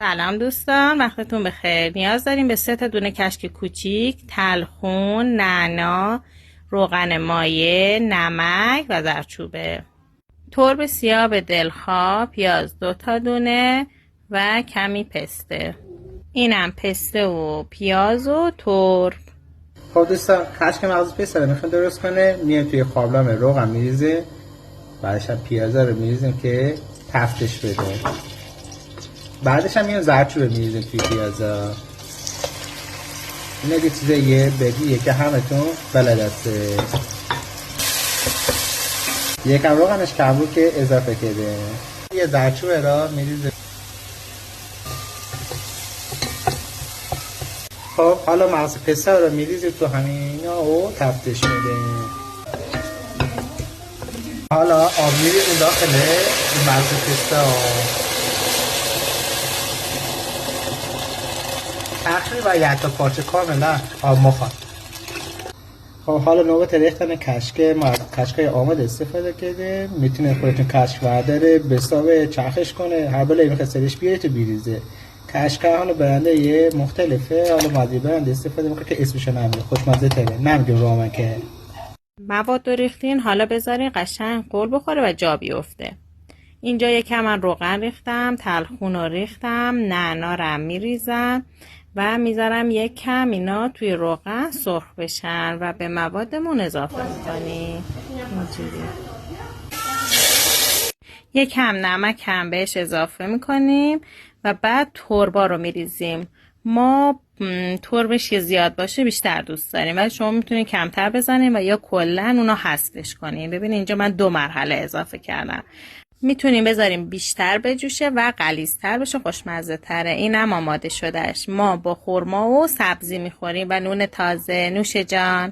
سلام دوستان، وقتتون بخیر. نیاز داریم به 3 تا دونه کشک کوچیک، تلخون، نعنا، روغن مایع، نمک و زردچوبه. ترب سیاه دلخواه، پیاز 2 تا دونه و کمی پسته. اینم پسته و پیاز و ترب. خب دوستان، کشک مغز پسته میخوایم درست کنه، میایم توی قابلمه روغن میریزیم، بعدش هم پیازا رو میریزیم که تفتش بده. بعدش هم میایم زردچوبه میریزیم توی پیازا. این دیگه چیزاییه بدیه که همتون بلد هسته. یکم روغنش کم رو که اضافه کرده. یه زردچوبه را میریزیم. خب حالا مغز پسته رو میریزیم تو همینا و تفتش میدیم. حالا آب میریزیم داخل این مغز پسته ها. تقریبا یک تا پارچه کاملا آب مخواد. خب حالا نوبت ریختن کشکای آماده استفاده کرده. میتونه خودتون کشک برداره بسابه چرخش کنه، هر بلایی میخواد سرش بیاره تو بیریزه. کشکا حالا برنده یه مختلفه، حالا مادی برنده استفاده میکنه که اسمشو نمیده، خوشمزه تره، نمیگیم رومن که. مواد رو ریختین، حالا بذارین قشنگ قل بخوره و جا بیفته. اینجا یکم من روغن ریختم، تلخون رو ریختم، نعنا رو میریزم و میذارم یک کم اینا توی روغن سرخ بشن و به موادمون اضافه میکنیم. اینجوری یک کم نمک هم بهش اضافه میکنیم و بعد تربا رو میریزیم. ما تربش که زیاد باشه بیشتر دوست داریم، ولی شما میتونید کمتر بزنیم و یا کلا اونا حذفش کنیم. ببینید اینجا من 2 مرحله اضافه کردم. میتونیم بذاریم بیشتر بجوشه و غلیظ‌تر بشه، خوشمزه تره. اینم آماده شدهش. ما با خرما و سبزی میخوریم و نون تازه. نوش جان.